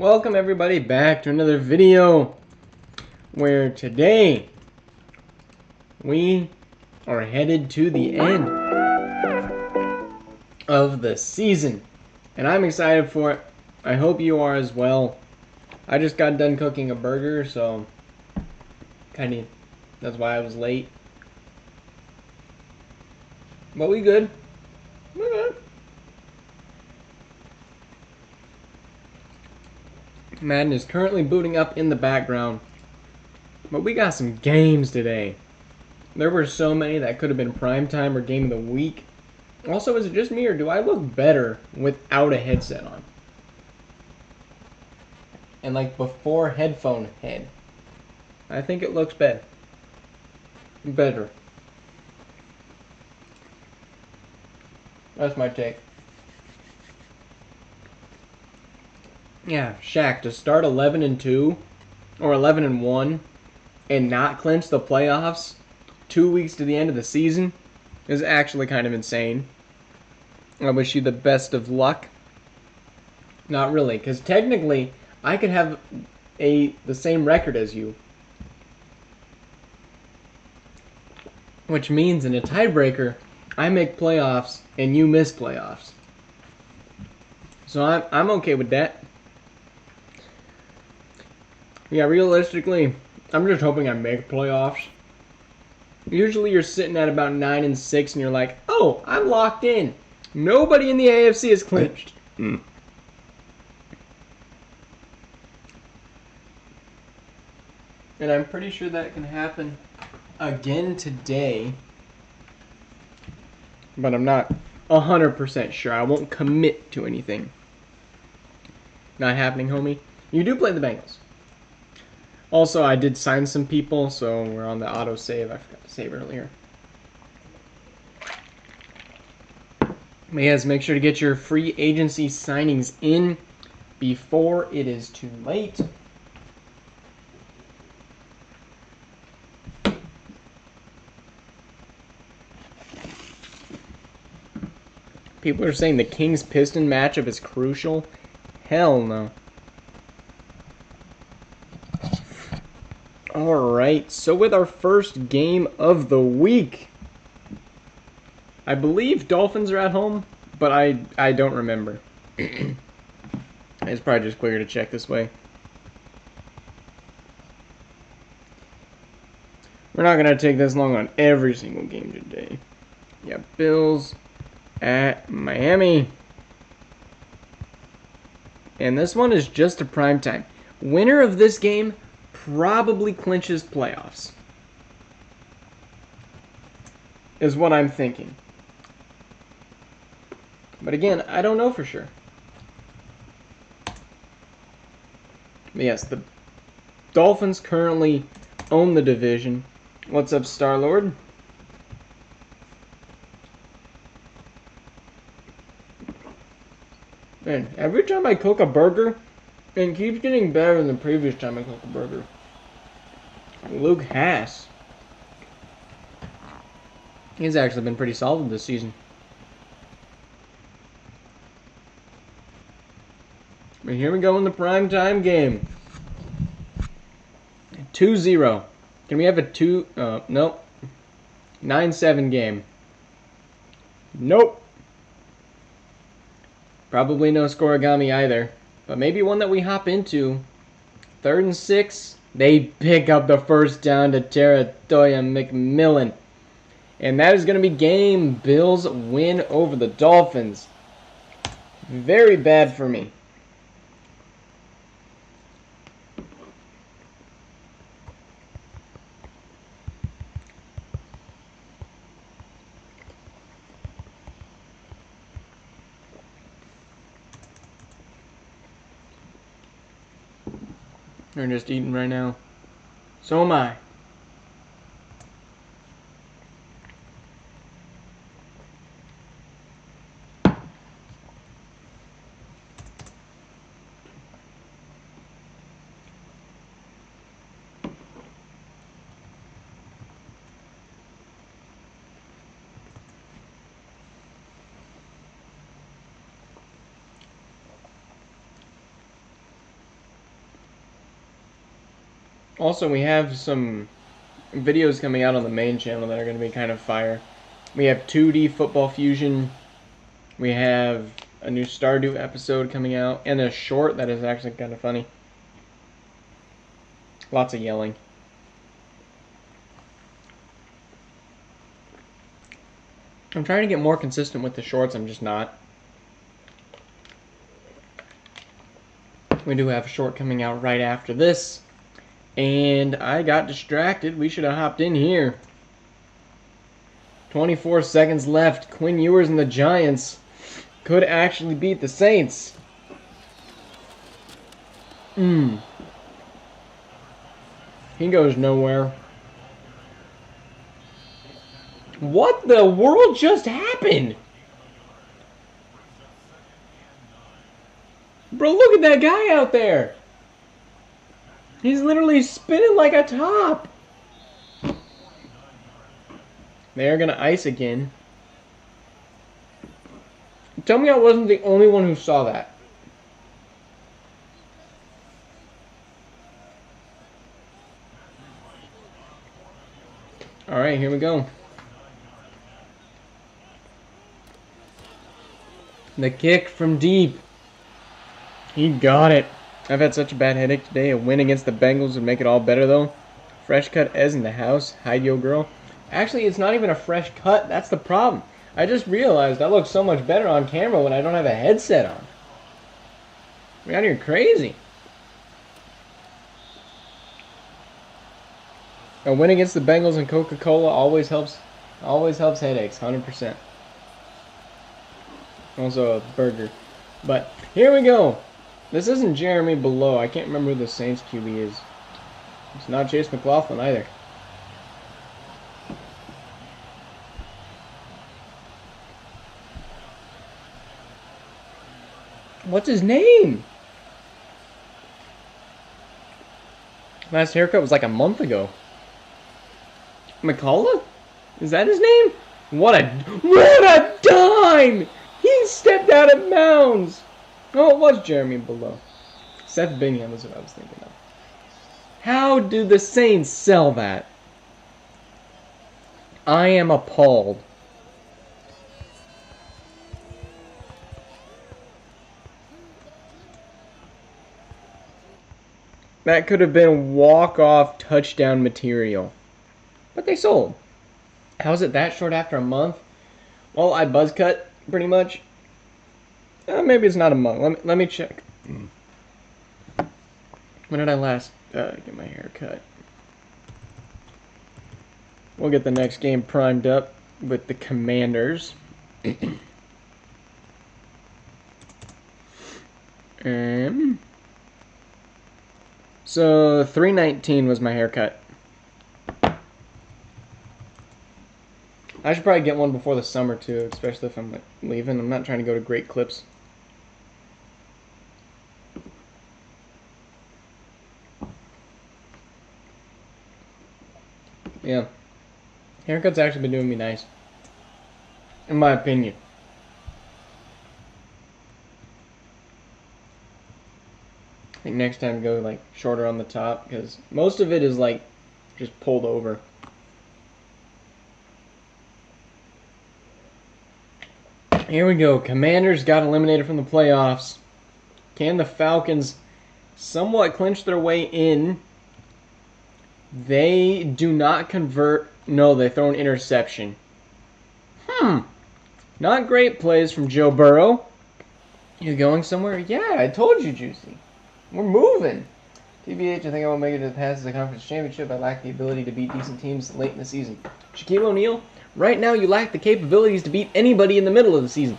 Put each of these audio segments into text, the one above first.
Welcome everybody back to another video where today we are headed to the end of the season and I'm excited for it. I hope you are as well. I just got done cooking a burger, so that's why I was late. But we good. We're good. Madden is currently booting up in the background. But we got some games today. There were so many that could have been primetime or game of the week. Also, is it just me or do I look better without a headset on? And like before headphone head. I think it looks better. That's my take. Yeah, Shaq, to start 11-2 or 11-1 and not clinch the playoffs 2 weeks to the end of the season is actually kind of insane. I wish you the best of luck. Not really, because technically I could have the same record as you, which means in a tiebreaker I make playoffs and you miss playoffs. So I'm okay with that. Yeah, realistically, I'm just hoping I make playoffs. Usually you're sitting at about 9-6 and you're like, oh, I'm locked in. Nobody in the AFC is clinched. And I'm pretty sure that can happen again today. But I'm not 100% sure. I won't commit to anything. Not happening, homie. You do play the Bengals. Also, I did sign some people, so we're on the auto save. I forgot to save earlier. But yes, make sure to get your free agency signings in before it is too late. People are saying the Kings-Piston matchup is crucial. Hell no. Alright, so with our first game of the week, I believe Dolphins are at home, but I don't remember. It's probably just quicker to check this way. We're not going to take this long on every single game today. Yeah, Bills at Miami. And this one is just a prime time. Winner of this game probably clinches playoffs, is what I'm thinking. But again, I don't know for sure. But yes, the Dolphins currently own the division. What's up, Star-Lord? Man, every time I cook a burger, it keeps getting better than the previous time I cook a burger. Luke Haas. He's actually been pretty solid this season. But here we go in the primetime game. 2-0. Can we have a nope. 9-7 game. Nope. Probably no scoregami either. But maybe one that we hop into. 3rd and 6. They pick up the first down to Toya McMillan. And that is going to be game. Bills win over the Dolphins. Very bad for me. They're just eating right now. So am I. Also, we have some videos coming out on the main channel that are going to be kind of fire. We have 2D Football Fusion. We have a new Stardew episode coming out, and a short that is actually kind of funny. Lots of yelling. I'm trying to get more consistent with the shorts, I'm just not. We do have a short coming out right after this. And I got distracted. We should have hopped in here. 24 seconds left. Quinn Ewers and the Giants could actually beat the Saints. He goes nowhere. What the world just happened? Bro, look at that guy out there. He's literally spinning like a top. They're going to ice again. Tell me I wasn't the only one who saw that. Alright, here we go. The kick from deep. He got it. I've had such a bad headache today. A win against the Bengals would make it all better, though. Fresh cut Ez in the house. Hide yo girl. Actually, it's not even a fresh cut. That's the problem. I just realized I look so much better on camera when I don't have a headset on. We're out here crazy. A win against the Bengals and Coca-Cola always helps headaches, 100%. Also a burger. But here we go. This isn't Jeremy Below. I can't remember who the Saints QB is. It's not Chase McLaughlin either. What's his name? Last haircut was like a month ago. McCullough? Is that his name? What a dime! He stepped out of bounds. Oh, it was Jeremy Below. Seth Bingham was what I was thinking of. How do the Saints sell that? I am appalled. That could have been walk-off touchdown material. But they sold. How's it that short after a month? Well, I buzz cut, pretty much. Maybe it's not a month. Let me check. When did I last get my hair cut? We'll get the next game primed up with the Commanders. So 3/19 was my haircut. I should probably get one before the summer too, especially if I'm leaving. I'm not trying to go to Great Clips. Yeah. Haircut's actually been doing me nice. In my opinion. I think next time go like shorter on the top because most of it is like just pulled over. Here we go. Commanders got eliminated from the playoffs. Can the Falcons somewhat clinch their way in? They do not convert. No, they throw an interception. Not great plays from Joe Burrow. You going somewhere? Yeah, I told you, Juicy. We're moving. TBH, I think I won't make it to the pass of the conference championship. I lack the ability to beat decent teams late in the season. Shaquille O'Neal, right now you lack the capabilities to beat anybody in the middle of the season.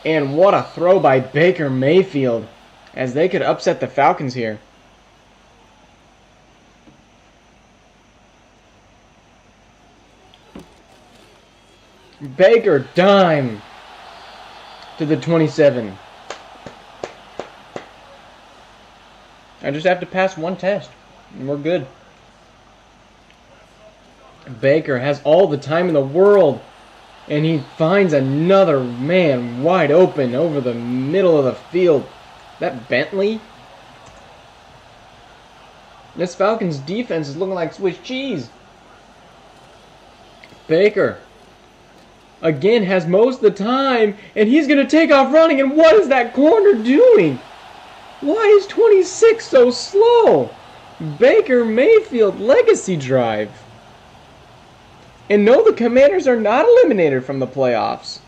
And what a throw by Baker Mayfield, as they could upset the Falcons here. Baker dime to the 27. I just have to pass one test, and we're good. Baker has all the time in the world, and he finds another man wide open over the middle of the field. That Bentley? This Falcons defense is looking like Swiss cheese. Baker again has most of the time, and he's going to take off running. And what is that corner doing? Why is 26 so slow? Baker Mayfield legacy drive. And no, the Commanders are not eliminated from the playoffs.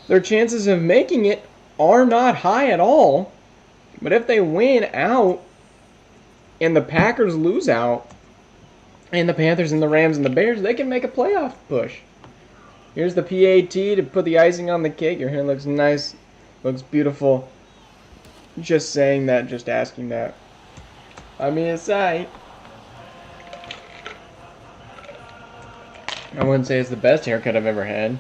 Their chances of making it are not high at all. But if they win out, and the Packers lose out, and the Panthers and the Rams and the Bears, they can make a playoff push. Here's the PAT to put the icing on the cake. Your hair looks nice. Looks beautiful. Just saying that, just asking that. I mean, it's aight. I wouldn't say it's the best haircut I've ever had.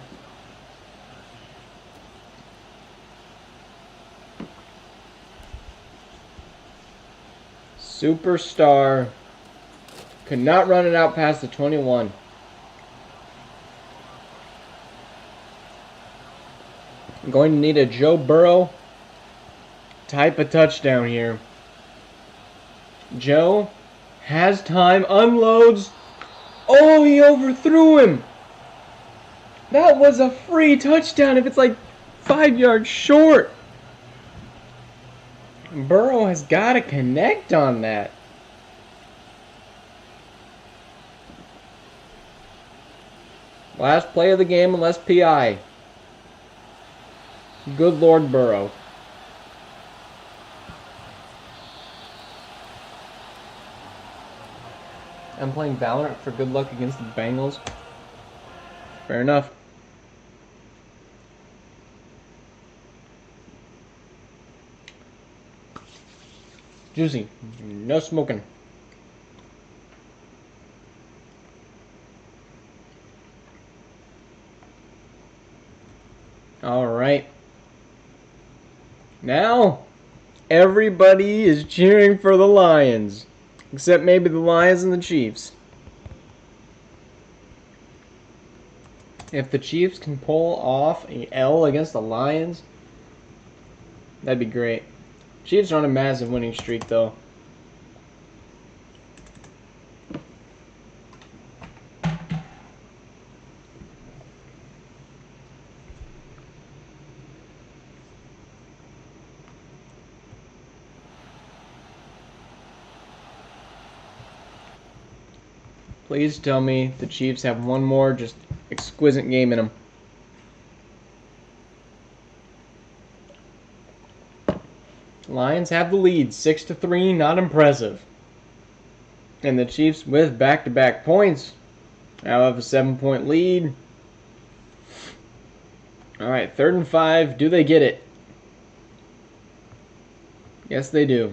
Superstar. Could not run it out past the 21. I'm going to need a Joe Burrow type of touchdown here. Joe has time, unloads. Oh, he overthrew him. That was a free touchdown if it's like 5 yards short. Burrow has got to connect on that. Last play of the game unless PI. Good Lord Burrow. I'm playing Valorant for good luck against the Bengals. Fair enough. Juicy. No smoking. Alright. Now, everybody is cheering for the Lions. Except maybe the Lions and the Chiefs. If the Chiefs can pull off an L against the Lions, that'd be great. Chiefs are on a massive winning streak, though. Please tell me the Chiefs have one more just exquisite game in them. Lions have the lead, 6-3, not impressive. And the Chiefs with back-to-back points now have a 7-point lead. Alright, 3rd and 5. Do they get it? Yes, they do.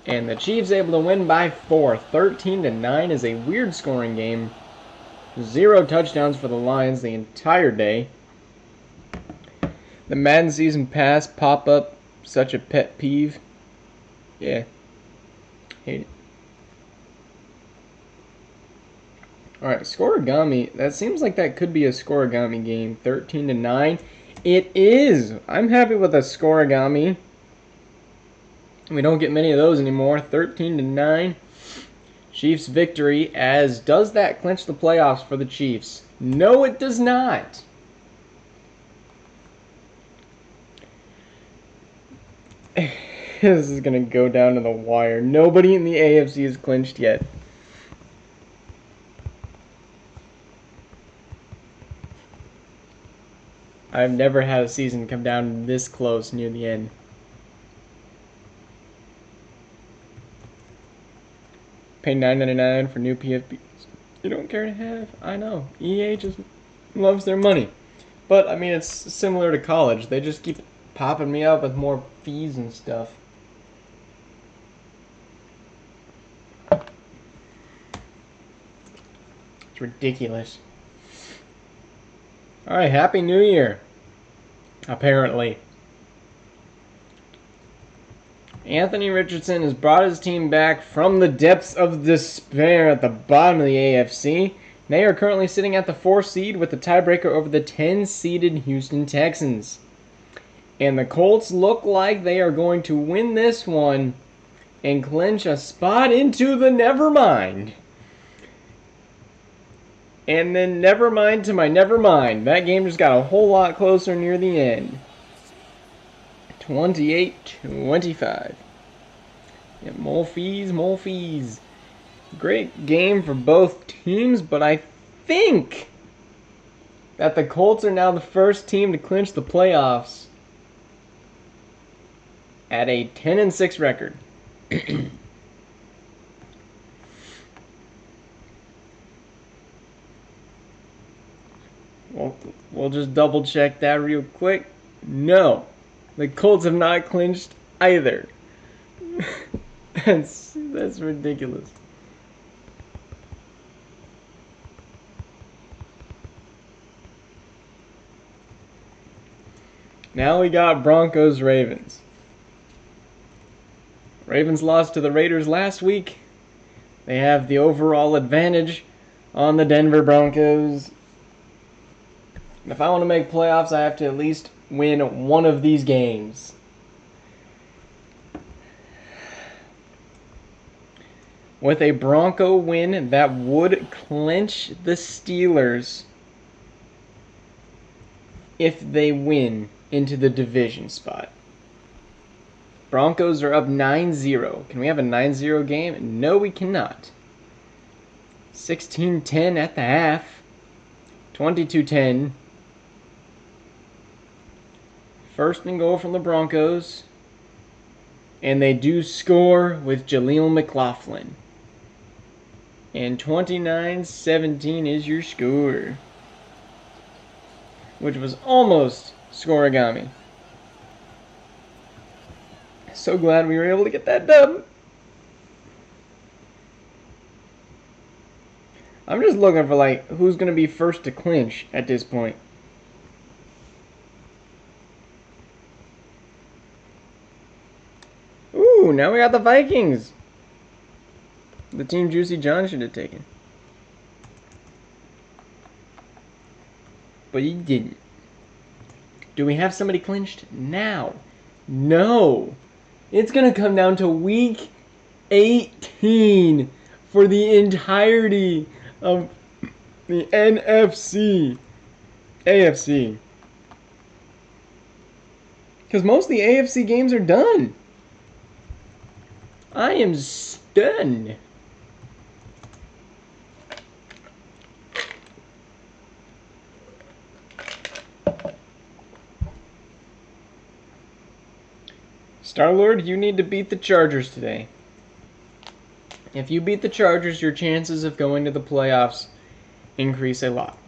And the Chiefs able to win by 4. 13-9 is a weird scoring game. 0 touchdowns for the Lions the entire day. The Madden Season Pass pop-up, such a pet peeve. Yeah. Hate it. Alright, Scorigami. That seems like that could be a Scorigami game. 13-9. It is! I'm happy with a Scorigami. We don't get many of those anymore. 13-9. Chiefs victory. As does that clinch the playoffs for the Chiefs? No, it does not. This is going to go down to the wire. Nobody in the AFC is clinched yet. I've never had a season come down this close near the end. Pay $9.99 for new PFPs. You don't care to have? I know. EA just loves their money. But, I mean, it's similar to college. They just keep popping me up with more fees and stuff. It's ridiculous. Alright, Happy New Year. Apparently. Anthony Richardson has brought his team back from the depths of despair at the bottom of the AFC. They are currently sitting at the 4th seed with the tiebreaker over the 10-seeded Houston Texans. And the Colts look like they are going to win this one and clinch a spot into the Nevermind. And then nevermind to my nevermind. That game just got a whole lot closer near the end. 28-25. Yeah, more fees. Great game for both teams, but I think that the Colts are now the first team to clinch the playoffs at a 10-6 record. We'll just double check that real quick. No, the Colts have not clinched either. That's ridiculous. Now we got Broncos-Ravens. Ravens lost to the Raiders last week. They have the overall advantage on the Denver Broncos. If I want to make playoffs, I have to at least win one of these games. With a Bronco win, that would clinch the Steelers if they win into the division spot. Broncos are up 9-0. Can we have a 9-0 game? No, we cannot. 16-10 at the half. 22-10. First and goal from the Broncos. And they do score with Jaleel McLaughlin. And 29-17 is your score. Which was almost scoregami. So glad we were able to get that dub. I'm just looking for, like, who's going to be first to clinch at this point. Ooh, now we got the Vikings. The team Juicy John should have taken. But he didn't. Do we have somebody clinched now? No. It's going to come down to week 18 for the entirety of the NFC. AFC. Because most of the AFC games are done. I am stunned. Star-Lord, you need to beat the Chargers today. If you beat the Chargers, your chances of going to the playoffs increase a lot.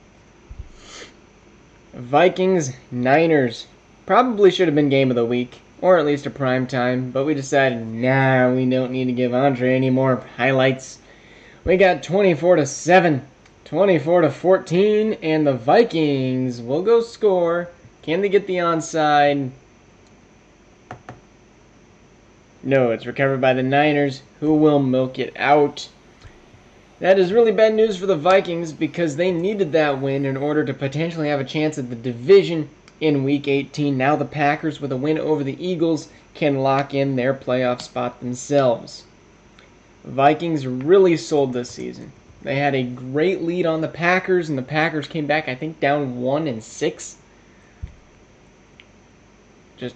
Vikings, Niners. Probably should have been game of the week, or at least a prime time, but we decided, nah, we don't need to give Andre any more highlights. We got 24-7, 24-14, and the Vikings will go score. Can they get the onside? No, it's recovered by the Niners, who will milk it out. That is really bad news for the Vikings because they needed that win in order to potentially have a chance at the division in Week 18. Now the Packers, with a win over the Eagles, can lock in their playoff spot themselves. Vikings really sold this season. They had a great lead on the Packers, and the Packers came back, I think, down 1-6. Just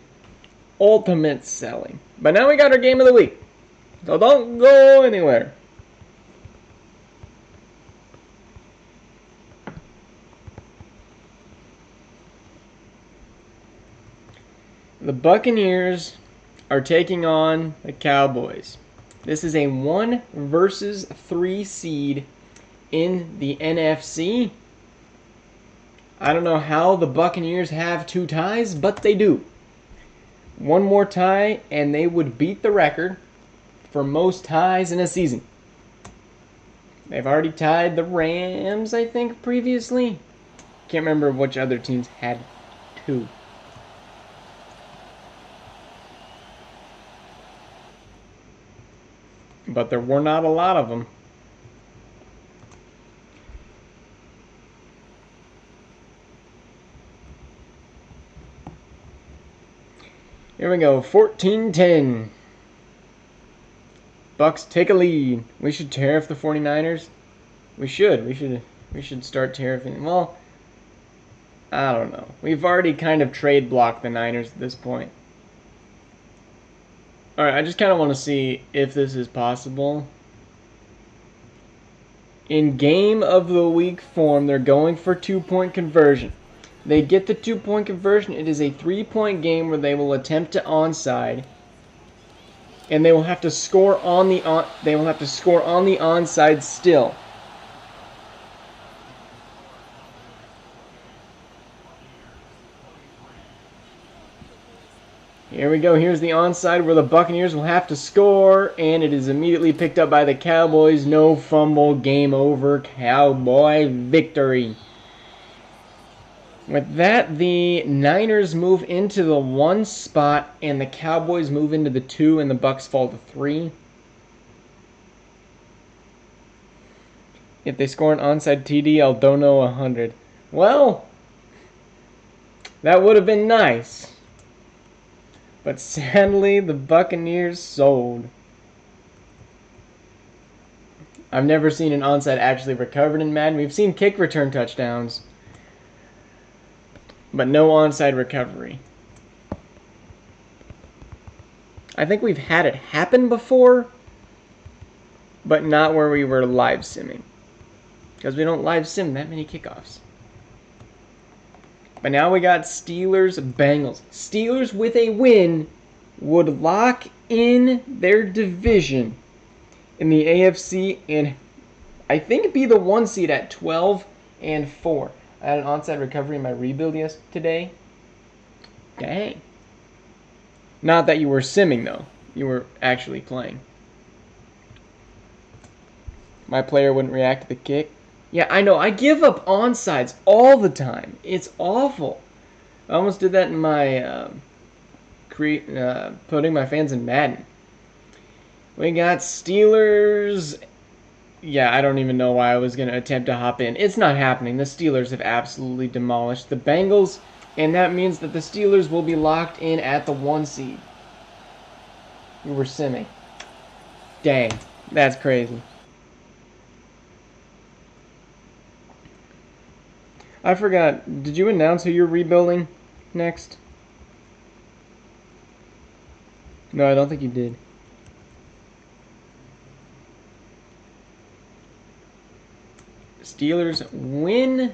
ultimate selling. But now we got our game of the week. So don't go anywhere. The Buccaneers are taking on the Cowboys. This is a 1 versus 3 seed in the NFC. I don't know how the Buccaneers have 2 ties, but they do. One more tie, and they would beat the record for most ties in a season. They've already tied the Rams, I think, previously. Can't remember which other teams had 2. But there were not a lot of them. Here we go, 14-10. Bucks take a lead. We should tariff the 49ers. We should start tariffing. Well, I don't know. We've already kind of trade blocked the Niners at this point. Alright, I just kind of want to see if this is possible. In game of the week form, they're going for 2-point conversion. They get the 2-point conversion. It is a 3-point game where they will attempt to onside, and they will have to score on the onside still. Here we go. Here's the onside where the Buccaneers will have to score, and it is immediately picked up by the Cowboys. No fumble. Game over. Cowboy victory. With that, the Niners move into the 1 spot, and the Cowboys move into the 2, and the Bucks fall to 3. If they score an onside TD, I'll dono 100. Well, that would have been nice. But sadly, the Buccaneers sold. I've never seen an onside actually recovered in Madden. We've seen kick return touchdowns, but no onside recovery. I think we've had it happen before, but not where we were live simming, because we don't live sim that many kickoffs. But now we got Steelers-Bengals. Steelers with a win would lock in their division in the AFC and I think be the 1 seed at 12-4. I had an onside recovery in my rebuild today. Dang. Not that you were simming though. You were actually playing. My player wouldn't react to the kick. Yeah, I know. I give up onsides all the time. It's awful. I almost did that in my putting my fans in Madden. We got Steelers. Yeah, I don't even know why I was going to attempt to hop in. It's not happening. The Steelers have absolutely demolished the Bengals, and that means that the Steelers will be locked in at the 1 seed. We were simming. Dang, that's crazy. I forgot. Did you announce who you're rebuilding next? No, I don't think you did. Steelers win,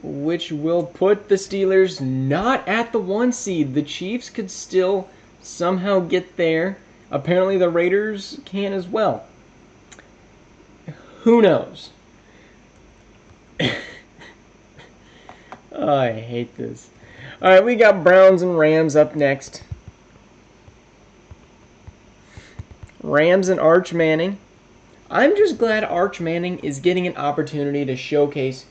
which will put the Steelers not at the 1 seed. The Chiefs could still somehow get there. Apparently the Raiders can as well. Who knows? Oh, I hate this. Alright, we got Browns and Rams up next. Rams and Arch Manning. I'm just glad Arch Manning is getting an opportunity to showcase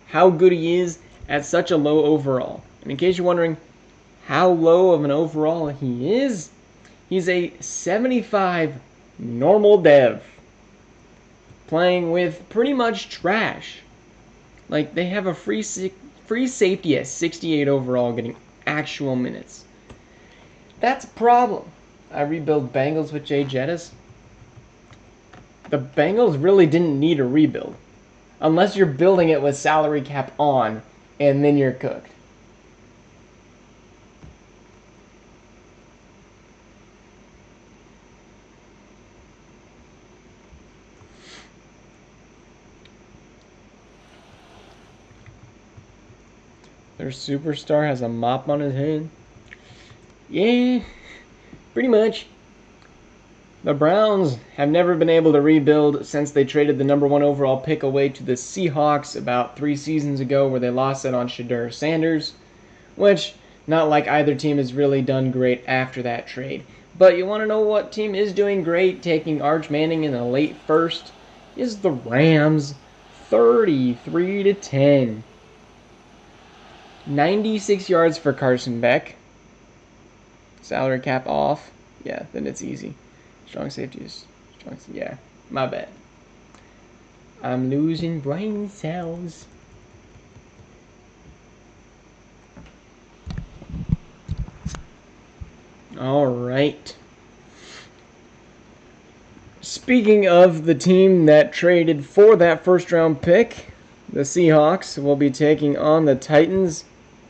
how good he is at such a low overall. And in case you're wondering how low of an overall he is, he's a 75 normal dev. Playing with pretty much trash. Like, they have a free safety at 68 overall getting actual minutes. That's a problem. I rebuild Bengals with Jay Jettis. The Bengals really didn't need a rebuild. Unless you're building it with salary cap on, and then you're cooked. Their superstar has a mop on his head. Yeah, pretty much. The Browns have never been able to rebuild since they traded the #1 overall pick away to the Seahawks about 3 seasons ago, where they lost it on Shedeur Sanders, which, not like either team has really done great after that trade. But you want to know what team is doing great, taking Arch Manning in the late first, is the Rams, 33-10. 96 yards for Carson Beck. Salary cap off. Yeah, then it's easy. Strong safeties. Yeah, my bad. I'm losing brain cells. All right. Speaking of the team that traded for that first-round pick, the Seahawks will be taking on the Titans,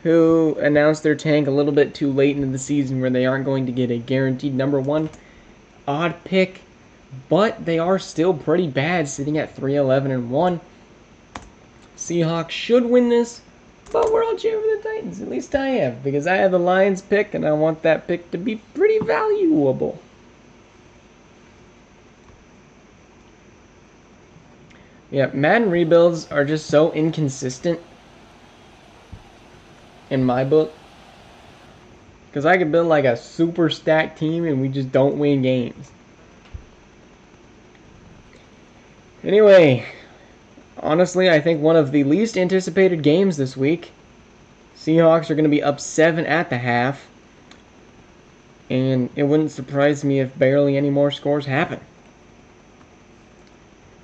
who announced their tank a little bit too late into the season where they aren't going to get a guaranteed number one. Odd pick, but they are still pretty bad, sitting at 3-11-1. Seahawks should win this, but we're all cheering for the Titans. At least I am, because I have the Lions pick, and I want that pick to be pretty valuable. Yeah, Madden rebuilds are just so inconsistent in my book. Because I could build like a super stacked team and we just don't win games. Anyway, honestly, I think one of the least anticipated games this week. Seahawks are going to be up 7 at the half. And it wouldn't surprise me if barely any more scores happen.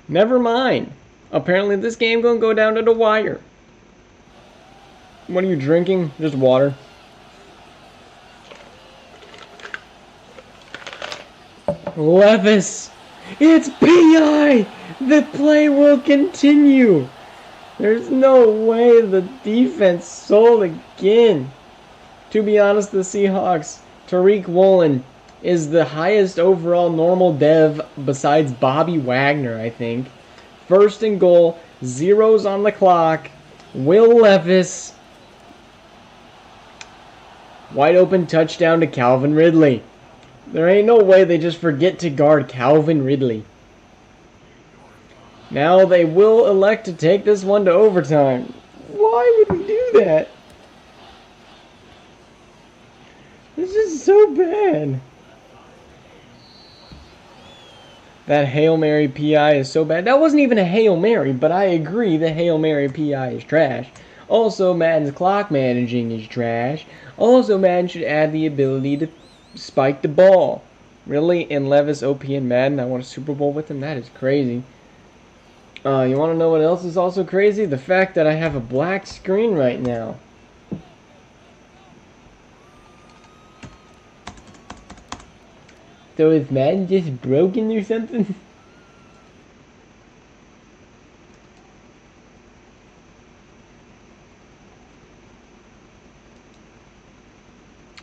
Never mind. Apparently this game gonna go down to the wire. What are you drinking? Just water. Levis! It's PI! The play will continue! There's no way the defense sold again. To be honest, the Seahawks, Tariq Woolen is the highest overall normal dev besides Bobby Wagner, I think. First and goal, zeros on the clock. Will Levis. Wide open touchdown to Calvin Ridley. There ain't no way they just forget to guard Calvin Ridley. Now they will elect to take this one to overtime. Why would we do that? This is so bad. That Hail Mary PI is so bad. That wasn't even a Hail Mary, but I agree the Hail Mary PI is trash. Also, Madden's clock managing is trash. Also, Madden should add the ability to spike the ball. Really? In Levis, OP, and Madden, I want a Super Bowl with him? That is crazy. You want to know what else is also crazy? The fact that I have a black screen right now. So is Madden just broken or something?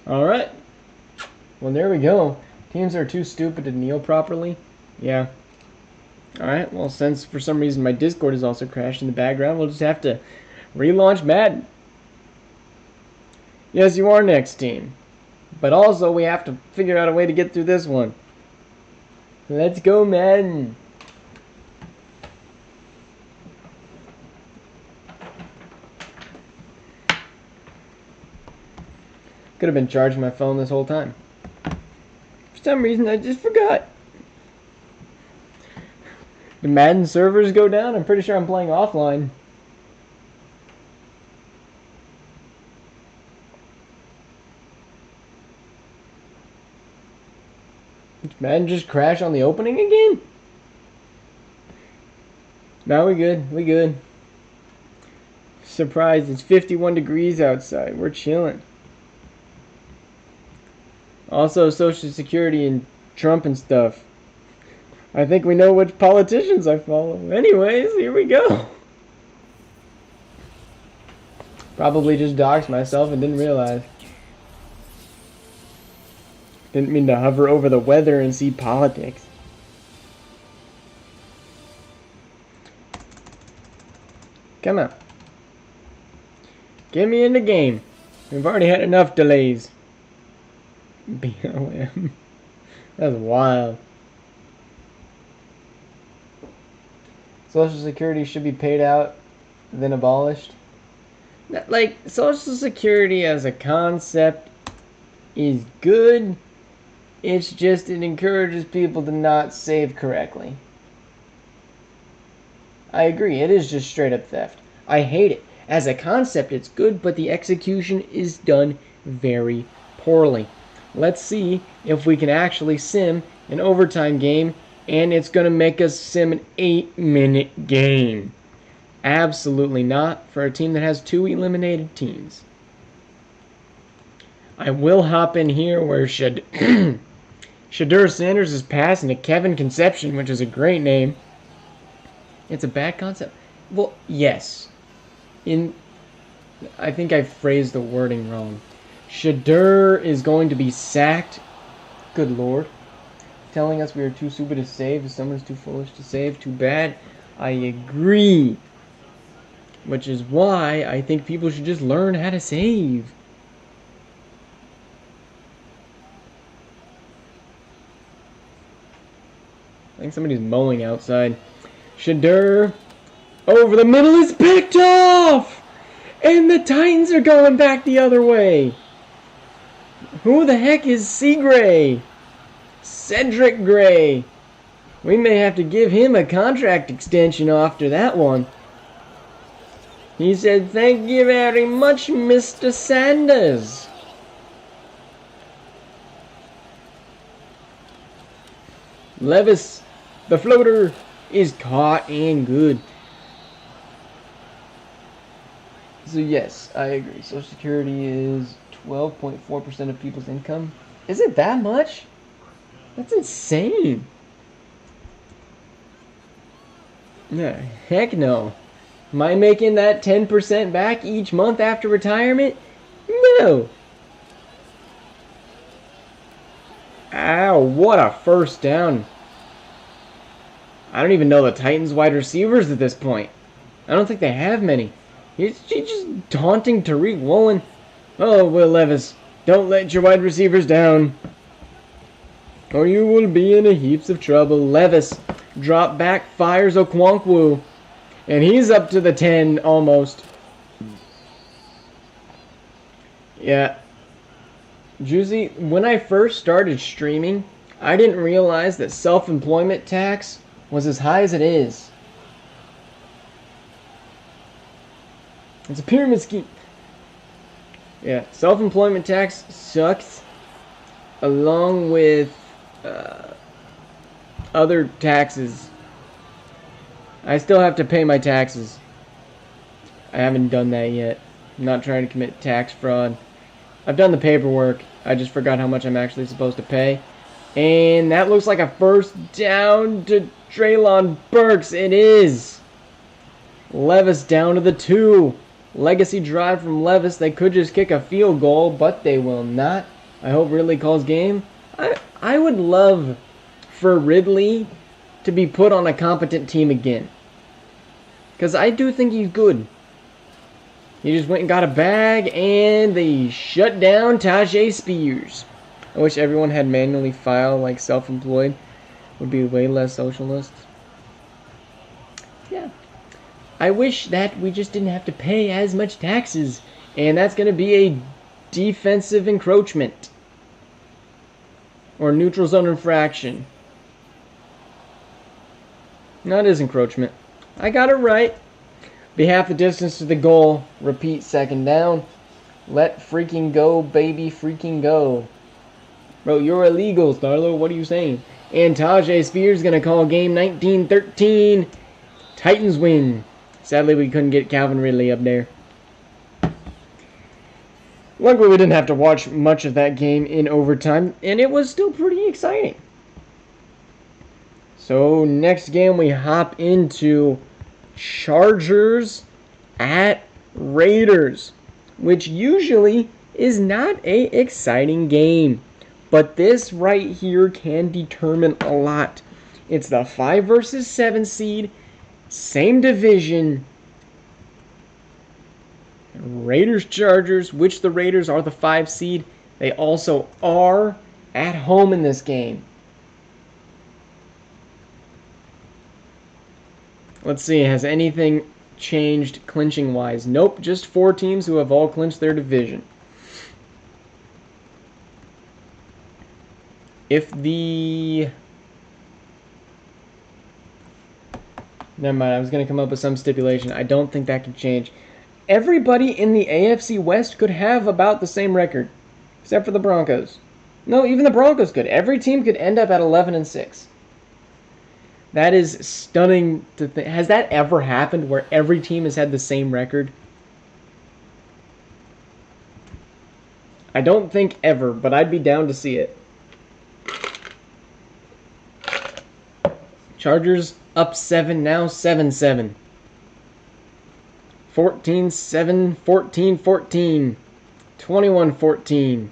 Alright. Well, there we go. Teams are too stupid to kneel properly. Yeah. Alright, well, since for some reason my Discord has also crashed in the background, we'll just have to relaunch Madden. Yes, you are next, team. But also, we have to figure out a way to get through this one. Let's go, Madden. Could have been charging my phone this whole time. For some reason, I just forgot. The Madden servers go down? I'm pretty sure I'm playing offline. Did Madden just crash on the opening again? No, we good. We good. Surprised, it's 51 degrees outside. We're chilling. Also, Social Security and Trump and stuff. I think we know which politicians I follow. Anyways, here we go. Probably just doxed myself and didn't realize. Didn't mean to hover over the weather and see politics. Come on. Get me in the game. We've already had enough delays. BLM. That's wild. Social Security should be paid out, then abolished. Like, Social Security as a concept is good. It's just it encourages people to not save correctly. I agree, it is just straight up theft. I hate it. As a concept, it's good, but the execution is done very poorly. Let's see if we can actually sim an overtime game, and it's going to make us sim an 8-minute game. Absolutely not for a team that has 2 eliminated teams. I will hop in here where Shadur Sanders is passing to Kevin Conception, which is a great name. It's a bad concept. Well, yes. I think I phrased the wording wrong. Shadur is going to be sacked. Good lord. Telling us we are too stupid to save. If someone's too foolish to save, too bad. I agree. Which is why I think people should just learn how to save. I think somebody's mowing outside. Shadur over the middle is picked off! And the Titans are going back the other way. Who the heck is Seagray? Cedric Gray. We may have to give him a contract extension after that one. He said, "Thank you very much, Mr. Sanders." Levis, the floater, is caught and good. So yes, I agree. Social Security is 12.4% of people's income. Is it that much? That's insane. Yeah, heck no. Am I making that 10% back each month after retirement? No. Ow, what a first down. I don't even know the Titans wide receivers at this point. I don't think they have many. He's just taunting Tariq Woolen. Oh, Will Levis, don't let your wide receivers down, or you will be in a heaps of trouble. Levis, drop back, fires Okonkwo, and he's up to the 10 almost. Yeah. Juicy, when I first started streaming, I didn't realize that self-employment tax was as high as it is. It's a pyramid scheme. Yeah, self-employment tax sucks, along with other taxes. I still have to pay my taxes. I haven't done that yet. I'm not trying to commit tax fraud. I've done the paperwork. I just forgot how much I'm actually supposed to pay. And that looks like a first down to Treylon Burks. It is. Levis down to the 2. Legacy drive from Levis. They could just kick a field goal, but they will not. I hope Ridley calls game. I would love for Ridley to be put on a competent team again, because I do think he's good. He just went and got a bag, and they shut down Tajay Spears. I wish everyone had manually filed like self-employed. Would be way less socialist. Yeah. I wish that we just didn't have to pay as much taxes. And that's going to be a defensive encroachment. Or neutral zone infraction. No, it is encroachment. I got it right. Be half the distance to the goal. Repeat, second down. Let freaking go, baby, freaking go. Bro, you're illegal, Starlo. What are you saying? And Tajay Spears going to call game 19-13. Titans win. Sadly, we couldn't get Calvin Ridley up there. Luckily, we didn't have to watch much of that game in overtime, and it was still pretty exciting. So, next game we hop into Chargers at Raiders, which usually is not an exciting game. But this right here can determine a lot. It's the 5 versus 7 seed, same division. Raiders Chargers, which the Raiders are the 5 seed. They also are at home in this game. Let's see, has anything changed clinching wise? Nope, just 4 teams who have all clinched their division. If the... Never mind, I was going to come up with some stipulation. I don't think that can change. Everybody in the AFC West could have about the same record, except for the Broncos. No, even the Broncos could. Every team could end up at 11-6. That is stunning to think. Has that ever happened where every team has had the same record? I don't think ever, but I'd be down to see it. Chargers up 7 now, 7-7. 14-7, 14-14, 21-14.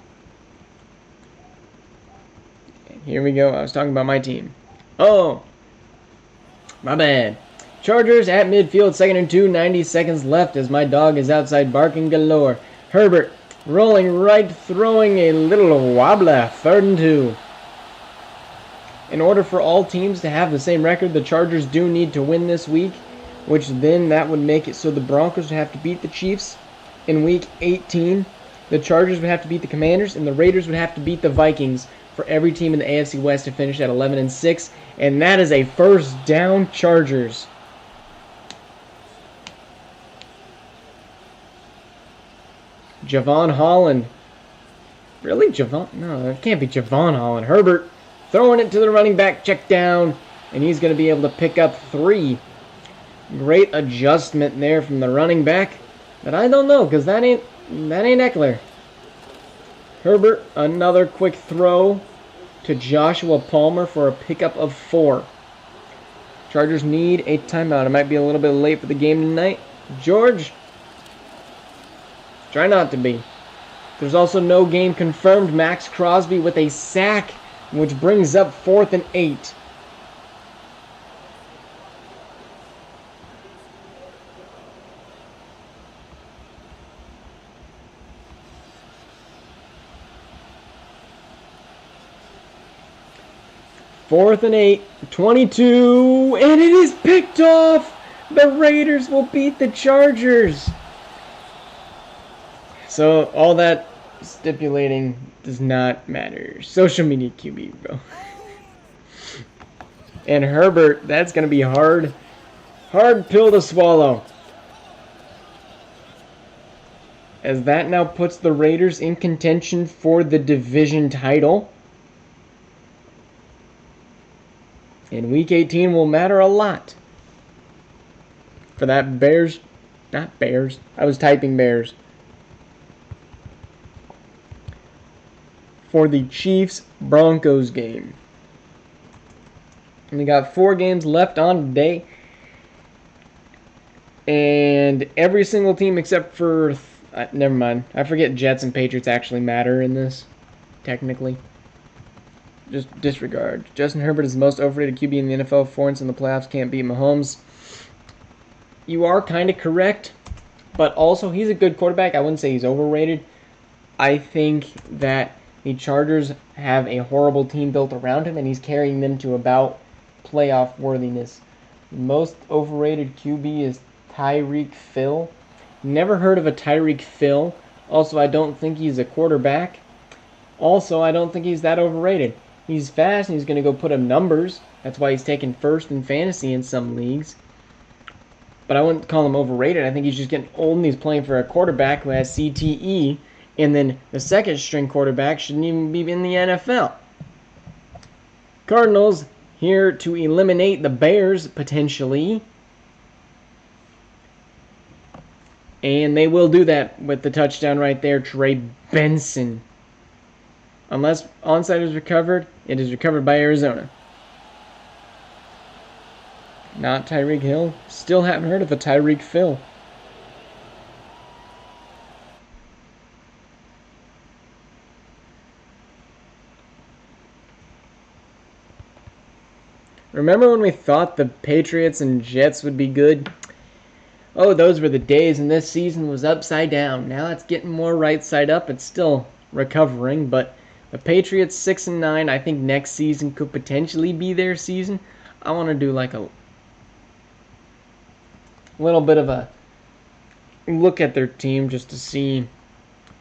Here we go. I was talking about my team. Oh, my bad. Chargers at midfield, 2nd and 2, 90 seconds left as my dog is outside barking galore. Herbert rolling right, throwing a little wobbler, 3rd and 2. In order for all teams to have the same record, the Chargers do need to win this week, which then that would make it so the Broncos would have to beat the Chiefs in week 18. The Chargers would have to beat the Commanders, and the Raiders would have to beat the Vikings for every team in the AFC West to finish at 11 and 6, and that is a first down Chargers. Javon Holland. Really, Javon? No, it can't be Javon Holland. Herbert throwing it to the running back, check down, and he's going to be able to pick up 3. Great adjustment there from the running back, but I don't know because that ain't Eckler. Herbert, another quick throw to Joshua Palmer for a pickup of 4. Chargers need a timeout. It might be a little bit late for the game tonight. George, try not to be. There's also no game confirmed. Max Crosby with a sack, which brings up 4th and 8. Fourth and 8, 22, and it is picked off. The Raiders will beat the Chargers. So all that stipulating does not matter. Social media QB, bro. And Herbert, that's going to be hard pill to swallow. As that now puts the Raiders in contention for the division title. And week 18 will matter a lot. For that Bears, not Bears, I was typing Bears. For the Chiefs-Broncos game. And we got 4 games left on today. And every single team except for, never mind. I forget Jets and Patriots actually matter in this, technically. Just disregard. Justin Herbert is the most overrated QB in the NFL. 4 in the playoffs, can't beat Mahomes. You are kind of correct, but also he's a good quarterback. I wouldn't say he's overrated. I think that the Chargers have a horrible team built around him, and he's carrying them to about playoff worthiness. The most overrated QB is Tyreek Hill. Never heard of a Tyreek Hill. Also, I don't think he's a quarterback. Also, I don't think he's that overrated. He's fast, and he's going to go put up numbers. That's why he's taken first in fantasy in some leagues. But I wouldn't call him overrated. I think he's just getting old, and he's playing for a quarterback who has CTE. And then the second string quarterback shouldn't even be in the NFL. Cardinals here to eliminate the Bears, potentially. And they will do that with the touchdown right there, Trey Benson. Unless onside is recovered, it is recovered by Arizona. Not Tyreek Hill. Still haven't heard of a Tyreek Hill. Remember when we thought the Patriots and Jets would be good? Oh, those were the days, and this season was upside down. Now it's getting more right side up. It's still recovering, but the Patriots 6-9. I think next season could potentially be their season. I want to do like a little bit of a look at their team just to see,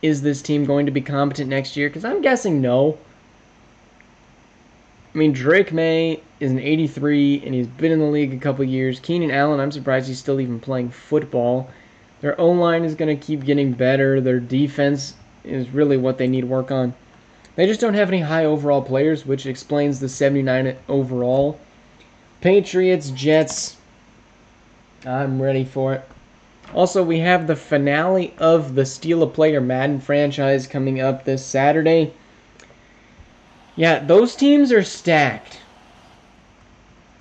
is this team going to be competent next year? Because I'm guessing no. I mean, Drake May is an 83, and he's been in the league a couple years. Keenan Allen, I'm surprised he's still even playing football. Their O-line is going to keep getting better. Their defense is really what they need work on. They just don't have any high overall players, which explains the 79 overall. Patriots, Jets, I'm ready for it. Also, we have the finale of the Steal a Player Madden franchise coming up this Saturday. Yeah, those teams are stacked.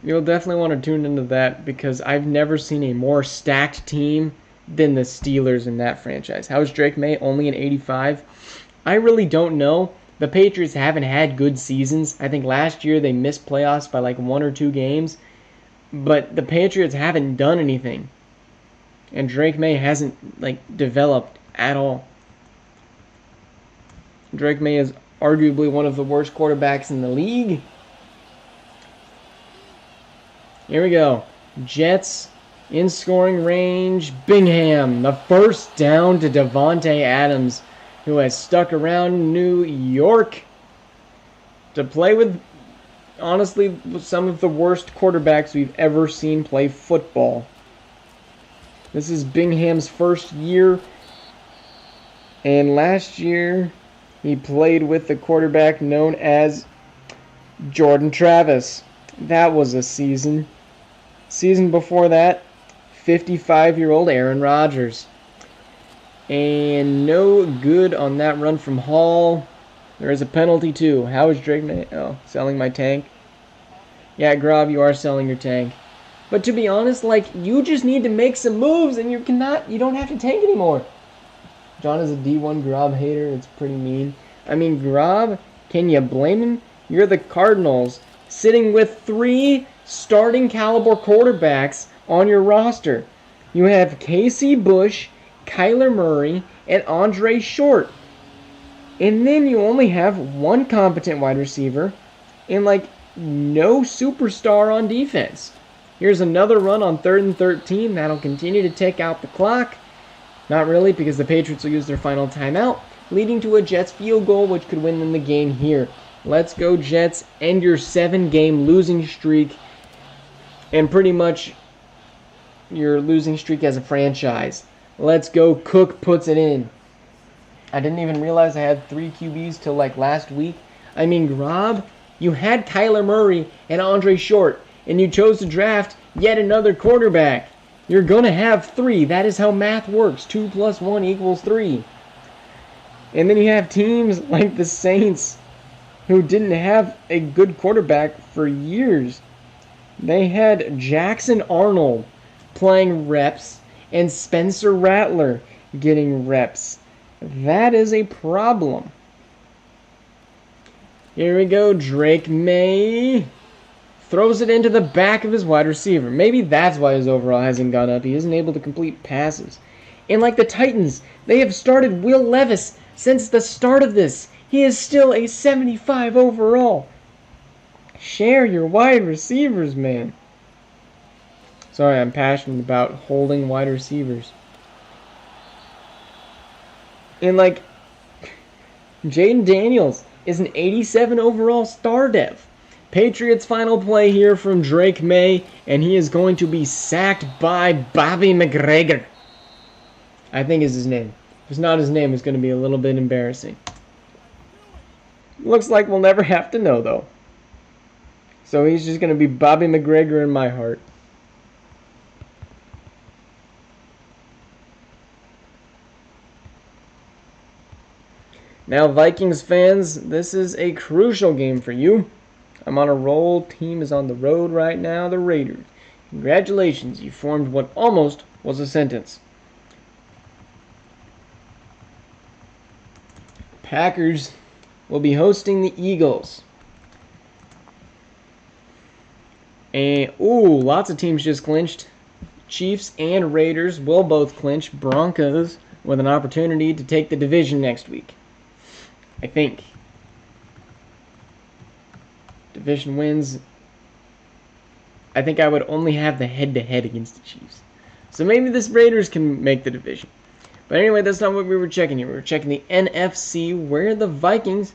You'll definitely want to tune into that because I've never seen a more stacked team than the Steelers in that franchise. How is Drake May only an 85? I really don't know. The Patriots haven't had good seasons. I think last year they missed playoffs by like 1 or 2 games. But the Patriots haven't done anything. And Drake May hasn't like developed at all. Drake May is arguably one of the worst quarterbacks in the league. Here we go. Jets in scoring range. Bingham, the first down to Devontae Adams, who has stuck around New York to play with, honestly, some of the worst quarterbacks we've ever seen play football. This is Bingham's first year, and last year he played with the quarterback known as Jordan Travis. That was a season. Season before that, 55-year-old Aaron Rodgers. And no good on that run from Hall. There is a penalty too. How is Drake May? Oh, selling my tank. Yeah, Grob, you are selling your tank. But to be honest, like, you just need to make some moves and you don't have to tank anymore. John is a D1 Grob hater. It's pretty mean. I mean, Grob, can you blame him? You're the Cardinals, sitting with 3 starting caliber quarterbacks on your roster. You have Casey Bush, Kyler Murray, and Andre Short. And then you only have 1 competent wide receiver and, like, no superstar on defense. Here's another run on 3rd and 13. That'll continue to tick out the clock. Not really, because the Patriots will use their final timeout, leading to a Jets field goal, which could win them the game here. Let's go, Jets. End your 7-game losing streak. And pretty much your losing streak as a franchise. Let's go. Cook puts it in. I didn't even realize I had 3 QBs till like last week. I mean, Rob, you had Kyler Murray and Andre Short, and you chose to draft yet another quarterback. You're going to have 3. That is how math works. 2 plus 1 equals 3. And then you have teams like the Saints who didn't have a good quarterback for years. They had Jackson Arnold playing reps and Spencer Rattler getting reps. That is a problem. Here we go. Drake May throws it into the back of his wide receiver. Maybe that's why his overall hasn't gone up. He isn't able to complete passes. And like the Titans, they have started Will Levis since the start of this. He is still a 75 overall. Share your wide receivers, man. Sorry, I'm passionate about holding wide receivers. And like, Jaden Daniels is an 87 overall star dev. Patriots final play here from Drake May, and he is going to be sacked by Bobby McGregor. I think is his name. If it's not his name, it's going to be a little bit embarrassing. Looks like we'll never have to know, though. So he's just going to be Bobby McGregor in my heart. Now, Vikings fans, this is a crucial game for you. I'm on a roll. Team is on the road right now, the Raiders. Congratulations, you formed what almost was a sentence. Packers will be hosting the Eagles. And, lots of teams just clinched. Chiefs and Raiders will both clinch. Broncos with an opportunity to take the division next week. I think. Division wins. I think I would only have the head-to-head against the Chiefs. So maybe this Raiders can make the division. But anyway, that's not what we were checking here. We were checking the NFC, where the Vikings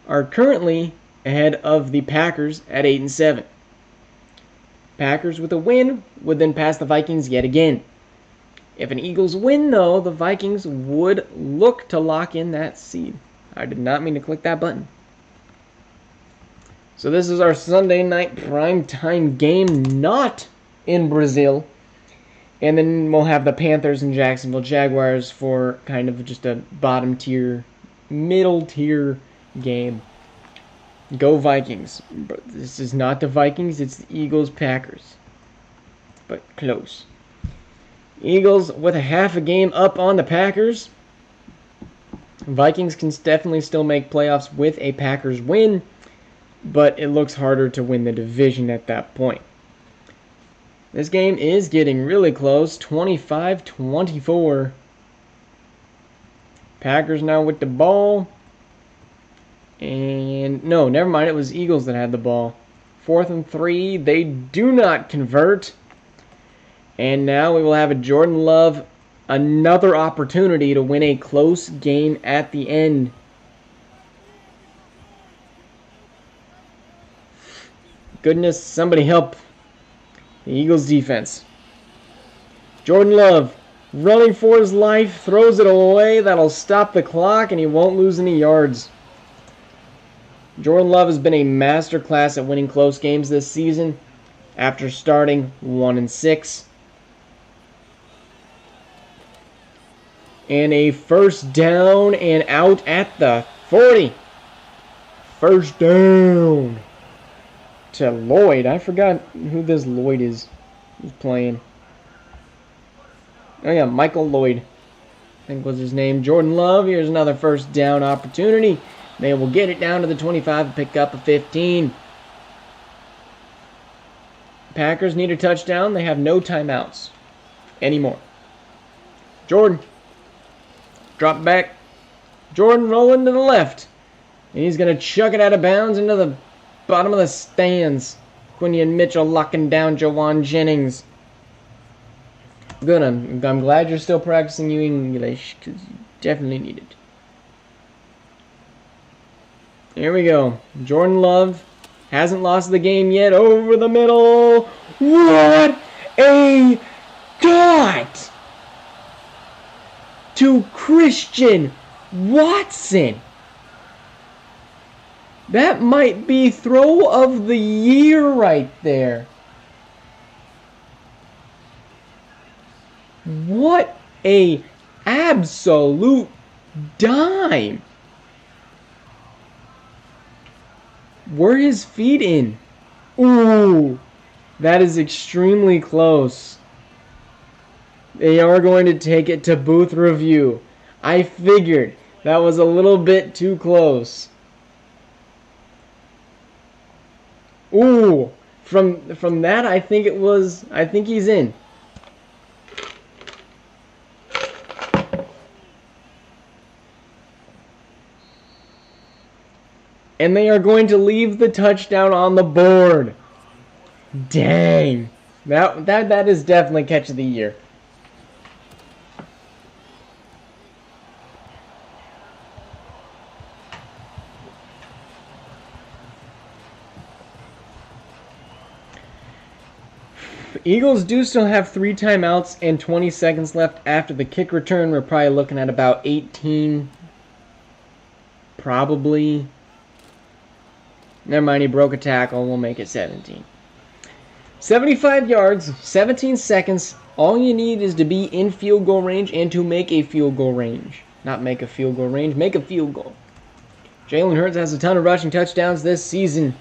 are currently ahead of the Packers at 8-7. Packers with a win would then pass the Vikings yet again. If an Eagles win, though, the Vikings would look to lock in that seed. I did not mean to click that button. So this is our Sunday night primetime game, not in Brazil. And then we'll have the Panthers and Jacksonville Jaguars for kind of just a bottom tier, middle tier game. Go Vikings. But this is not the Vikings, it's the Eagles-Packers. But close. Eagles with a half a game up on the Packers. Vikings can definitely still make playoffs with a Packers win, but it looks harder to win the division at that point. This game is getting really close, 25-24. Packers now with the ball. And no, never mind, it was Eagles that had the ball. 4th and 3, they do not convert. And now we will have a Jordan Love, another opportunity to win a close game at the end. Goodness, somebody help the Eagles defense. Jordan Love running for his life, throws it away. That'll stop the clock and he won't lose any yards. Jordan Love has been a masterclass at winning close games this season after starting 1-6. And a first down and out at the 40. First down to Lloyd. I forgot who this Lloyd is who's playing. Oh yeah, Michael Lloyd, I think was his name. Jordan Love, here's another first down opportunity. They will get it down to the 25 and pick up a 15. Packers need a touchdown. They have no timeouts anymore. Jordan. Drop back. Jordan rolling to the left. And he's going to chuck it out of bounds into the bottom of the stands. Quinion Mitchell locking down Jawan Jennings. Good. I'm glad you're still practicing your English, because you definitely need it. Here we go. Jordan Love hasn't lost the game yet. Over the middle. What a dot to Christian Watson. That might be throw of the year right there. What a absolute dime. Were his feet in? Ooh, that is extremely close. They are going to take it to booth review. I figured that was a little bit too close. Ooh, from that I think he's in. And they are going to leave the touchdown on the board. Dang. That is definitely catch of the year. Eagles do still have 3 timeouts and 20 seconds left after the kick return. We're probably looking at about 18. Probably. Never mind, he broke a tackle. We'll make it 17. 75 yards, 17 seconds. All you need is to be in field goal range and to make a field goal range. Not make a field goal range, make a field goal. Jalen Hurts has a ton of rushing touchdowns this season.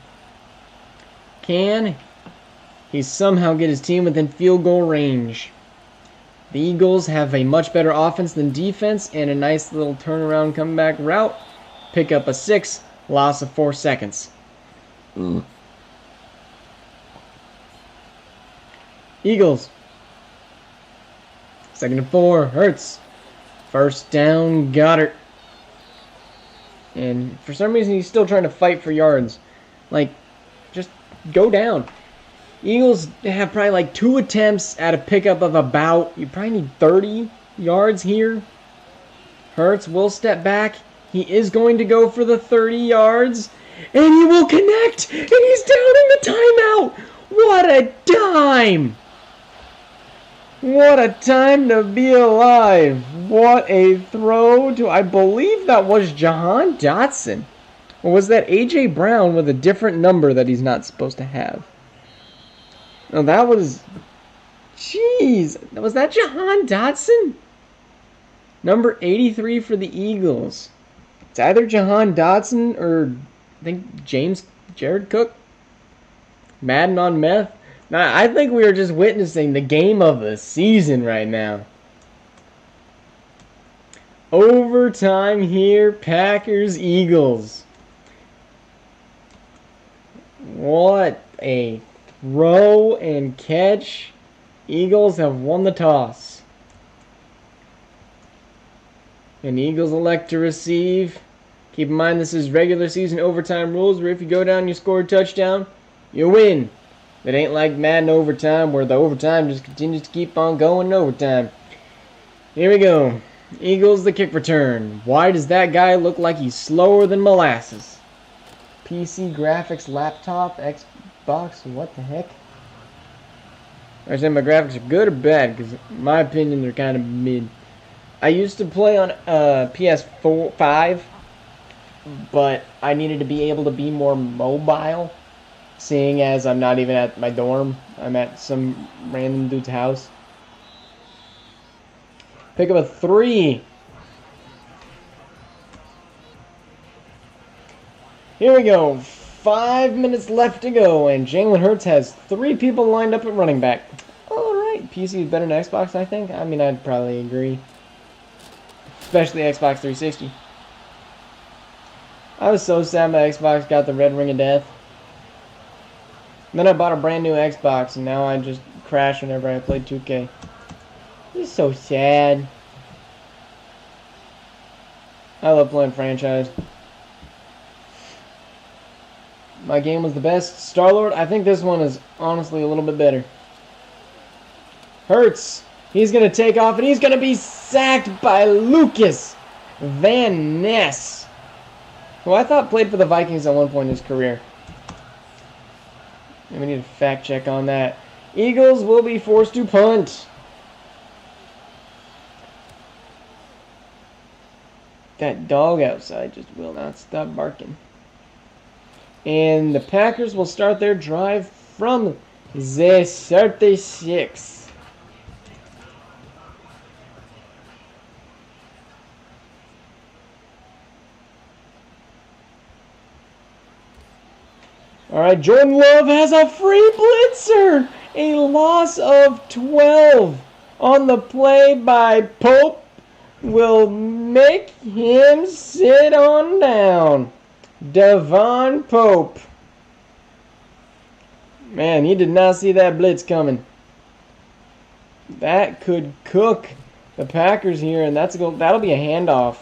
Can he somehow get his team within field goal range? The Eagles have a much better offense than defense and a nice little turnaround comeback route. Pick up a 6, loss of 4 seconds. Eagles. 2nd and 4. Hurts. First down. Goddard. And for some reason, he's still trying to fight for yards. Like, just go down. Eagles have probably like 2 attempts at a pickup of about, you probably need 30 yards here. Hurts will step back. He is going to go for the 30 yards. And he will connect. And he's down in the timeout. What a dime. What a time to be alive. What a throw to, I believe that was Jahan Dotson. Or was that A.J. Brown with a different number that he's not supposed to have? No, that was Jeez, was that Jahan Dotson? Number 83 for the Eagles. It's either Jahan Dotson or I think Jared Cook. Madden on meth. Now, I think we are just witnessing the game of the season right now. Overtime here, Packers, Eagles. What a throw and catch. Eagles have won the toss. And the Eagles elect to receive. Keep in mind this is regular season overtime rules where if you go down and you score a touchdown, you win. It ain't like Madden overtime where the overtime just continues to keep on going in overtime. Here we go. Eagles the kick return. Why does that guy look like he's slower than molasses? PC graphics, laptop, Xbox, what the heck? I say my graphics are good or bad, because in my opinion they're kind of mid. I used to play on PS4, 5, but I needed to be able to be more mobile, seeing as I'm not even at my dorm. I'm at some random dude's house. Pick up a 3. Here we go. 5 minutes left to go, and Jalen Hurts has 3 people lined up at running back. Alright, PC is better than Xbox, I think. I mean, I'd probably agree. Especially Xbox 360. I was so sad my Xbox got the red ring of death. Then I bought a brand new Xbox, and now I just crash whenever I play 2K. It's so sad. I love playing franchise. My game was the best. Star-Lord, I think this one is honestly a little bit better. Hurts. He's going to take off, and he's going to be sacked by Lucas Van Ness, who I thought played for the Vikings at one point in his career. And we need a fact check on that. Eagles will be forced to punt. That dog outside just will not stop barking. And the Packers will start their drive from the 36. Alright, Jordan Love has a free blitzer. A loss of 12 on the play by Pope will make him sit on down. Devon Pope. Man, he did not see that blitz coming. That could cook the Packers here, and that'll be a handoff.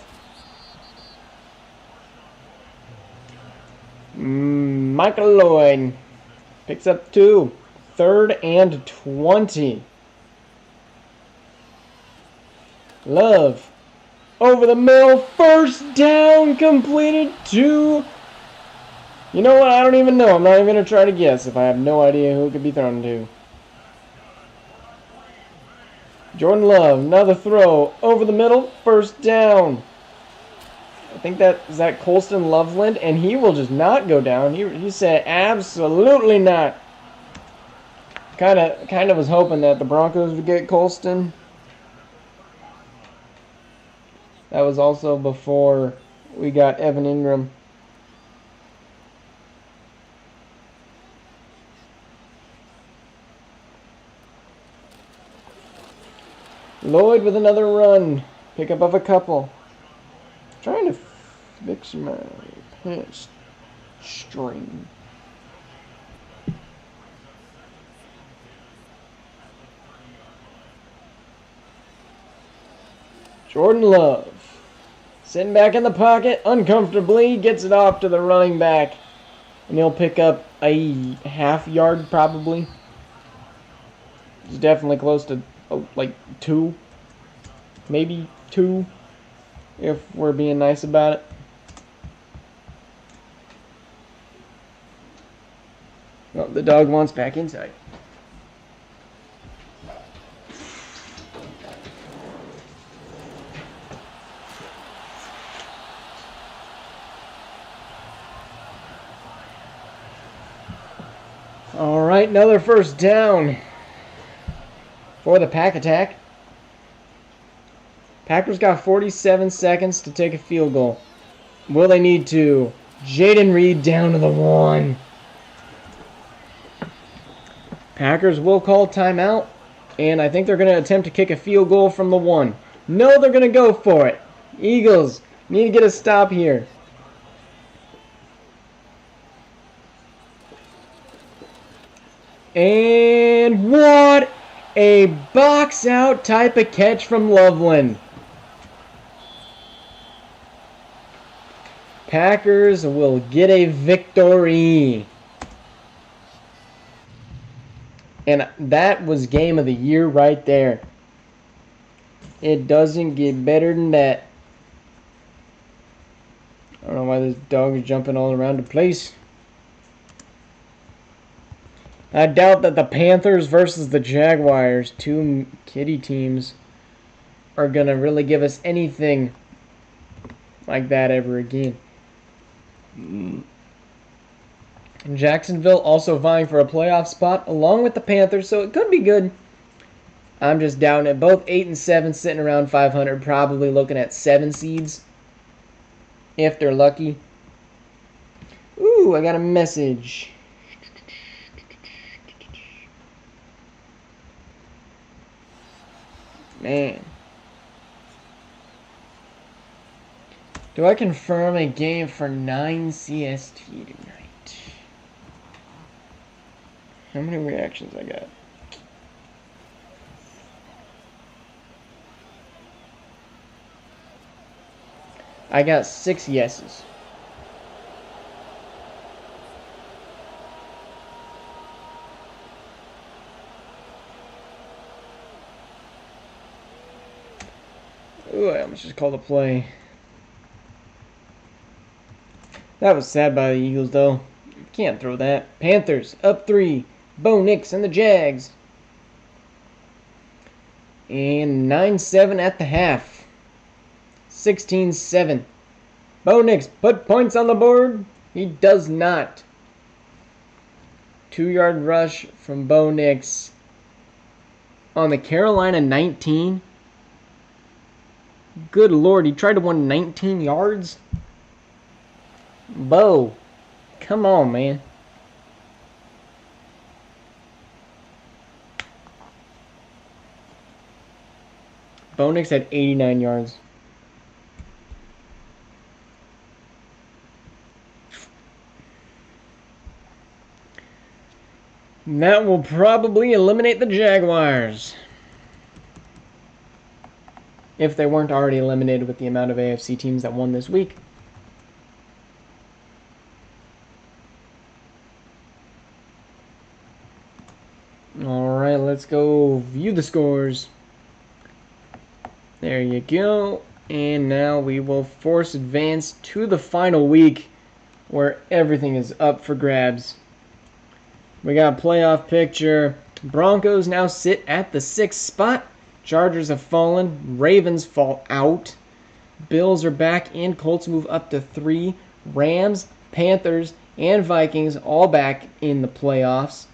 Michael Lloyd picks up 2. 3rd and 20. Love. Over the middle. First down completed to... You know what? I don't even know. I'm not even going to try to guess if I have no idea who it could be thrown to. Jordan Love. Another throw. Over the middle. First down. I think is that Colston Loveland, and he will just not go down. He said absolutely not. Kind of was hoping that the Broncos would get Colston. That was also before we got Evan Ingram. Lloyd with another run. Pick up of a couple. Trying to fix my pants string. Jordan Love. Sitting back in the pocket uncomfortably. Gets it off to the running back. And he'll pick up a half yard probably. It's definitely close to like 2. Maybe 2. If we're being nice about it. Well, the dog wants back inside. All right, another first down. for the Pack attack. Packers got 47 seconds to take a field goal. Will they need to? Jaden Reed down to the 1. Packers will call timeout, and I think they're going to attempt to kick a field goal from the 1. No, they're going to go for it. Eagles need to get a stop here. And what a box out type of catch from Loveland. Packers will get a victory. And that was game of the year right there. It doesn't get better than that. I don't know why this dog is jumping all around the place. I doubt that the Panthers versus the Jaguars, two kitty teams, are going to really give us anything like that ever again. Jacksonville also vying for a playoff spot along with the Panthers, so it could be good. I'm just doubting it. Both 8 and 7 sitting around 500, probably looking at 7 seeds if they're lucky. Ooh, I got a message. Man. Do I confirm a game for 9 CST tonight? How many reactions I got? I got 6 yeses. Ooh, I almost just called a play. That was sad by the Eagles, though. Can't throw that. Panthers up 3. Bo Nix and the Jags. And 9-7 at the half. 16-7. Bo Nix put points on the board. He does not. 2-yard rush from Bo Nix on the Carolina 19. Good Lord, he tried to win 19 yards? Bo, come on, man. Bo Nix had 89 yards. And that will probably eliminate the Jaguars. If they weren't already eliminated with the amount of AFC teams that won this week. Alright, let's go view the scores. There you go. And now we will force advance to the final week where everything is up for grabs. We got a playoff picture. Broncos now sit at the 6th spot. Chargers have fallen. Ravens fall out. Bills are back in. Colts move up to 3. Rams, Panthers, and Vikings all back in the playoffs.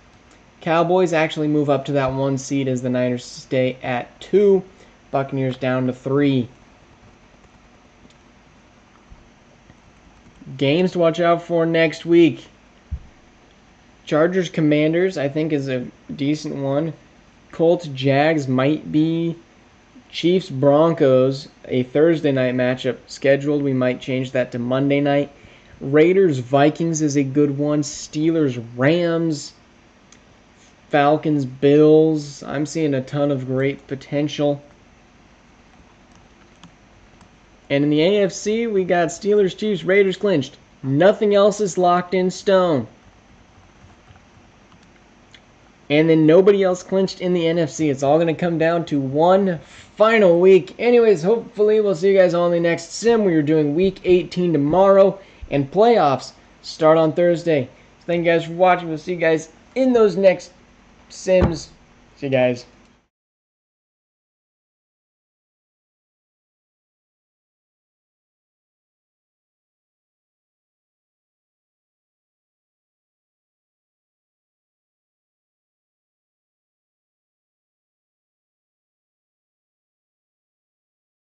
Cowboys actually move up to that 1 seed as the Niners stay at 2. Buccaneers down to 3. Games to watch out for next week. Chargers Commanders, I think, is a decent one. Colts Jags might be. Chiefs Broncos, a Thursday night matchup scheduled. We might change that to Monday night. Raiders Vikings is a good one. Steelers Rams. Falcons Bills. I'm seeing a ton of great potential. And in the AFC, we got Steelers, Chiefs, Raiders clinched. Nothing else is locked in stone. And then nobody else clinched in the NFC. It's all going to come down to one final week. Anyways, hopefully we'll see you guys all in the next sim. We are doing week 18 tomorrow. And playoffs start on Thursday. So thank you guys for watching. We'll see you guys in those next sims. See you guys.